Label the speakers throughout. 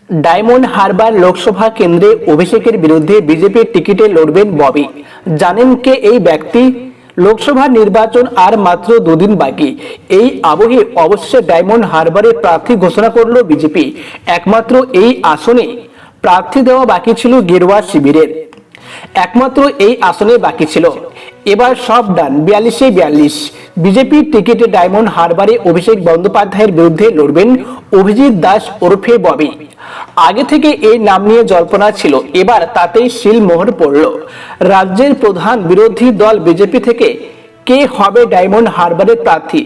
Speaker 1: Diamond Harbour Lok Sabha কেন্দ্রে অভিষেকের বিরুদ্ধে বিজেপির টিকিটে লড়বেন ববি। জানেন কে এই ব্যক্তি? লোকসভা নির্বাচন আর মাত্র দুদিন বাকি। এই আবহে অবশ্যই ডায়মন্ড হারবারে প্রার্থী ঘোষণা করল বিজেপি। একমাত্র এই আসনে প্রার্থী দেওয়া বাকি ছিল গেরুয়া শিবিরের। একমাত্র এই আসনে বাকি ছিল। এবার সব ডান, 42-42। বিজেপির টিকিটে ডায়মন্ড হারবারে অভিষেক বন্দ্যোপাধ্যায়ের বিরুদ্ধে লড়বেন অভিজিৎ দাস ওরফে ববি। আগে থেকে এই নাম নিয়ে জল্পনা ছিল, এবার তাতেই সিলমোহর পড়ল। রাজ্যের প্রধান বিরোধী দল বিজেপি থেকে কে হবে ডায়মন্ড হারবারের প্রার্থী,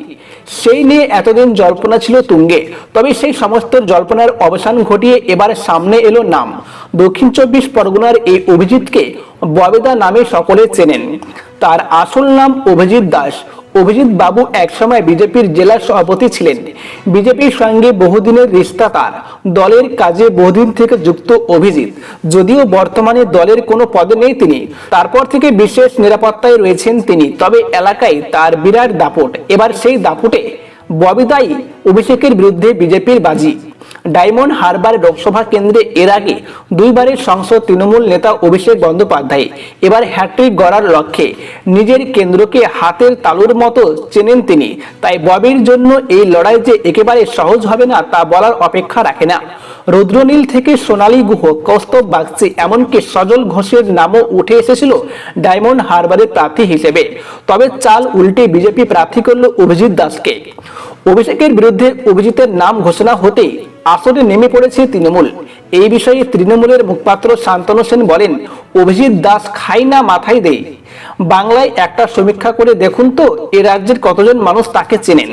Speaker 1: সেই নিয়ে এতদিন জল্পনা ছিল তুঙ্গে। তবে সেই সমস্ত জল্পনার অবসান ঘটিয়ে এবার সামনে এলো নাম। দক্ষিণ 24 পরগনার এই অভিজিৎকে ববেদা নামে সকলে চেনেন। তার আসল নাম অভিজিৎ দাস। অভিজিৎ বাবু একসময় বিজেপির জেলা সভাপতি ছিলেন। বিজেপির সঙ্গে বহুদিনের রিশতা তার। দলের কাজে বহুদিন থেকে যুক্ত অভিজিৎ, যদিও বর্তমানে দলের কোনো পদে নেই তিনি। তারপর থেকে বিশেষ নিরাপত্তায় রয়েছেন তিনি। তবে এলাকায় তার বিরাট দাপট। এবার সেই দাপটে ববিদাই অভিষেকের বিরুদ্ধে বিজেপির বাজি। ডায়মন্ড হারবার লোকসভা কেন্দ্রে এর আগে দুইবারের সংসদ তৃণমূল নেতা অভিষেক বন্দ্যোপাধ্যায় এবার হ্যাট্রিক গড়ার লক্ষ্যে নিজের কেন্দ্রকে হাতের তালুর মতো চেনেন তিনি। তাই ববির জন্য এই লড়াই যে একেবারে সহজ হবে না তা বলার অপেক্ষা রাখে না। রুদ্রনীল থেকে সোনালী গুহ, কৌস্তব বাগচি, এমনকি সজল ঘোষের নামও উঠে এসেছিল ডায়মন্ড হারবারের প্রার্থী হিসেবে। তবে চাল উল্টে বিজেপি প্রার্থী করল অভিজিৎ দাসকে। অভিষেকের বিরুদ্ধে অভিজিতের নাম ঘোষণা হতেই আসরে নেমে পড়েছে তৃণমূল। এই বিষয়ে তৃণমূলের মুখপাত্র শান্তনু সেন বলেন, অভিজিৎ দাস খাই না মাথায় দেয়। বাংলায় একটা সমীক্ষা করে দেখুন তো এ রাজ্যের কতজন মানুষ তাকে চেনেন।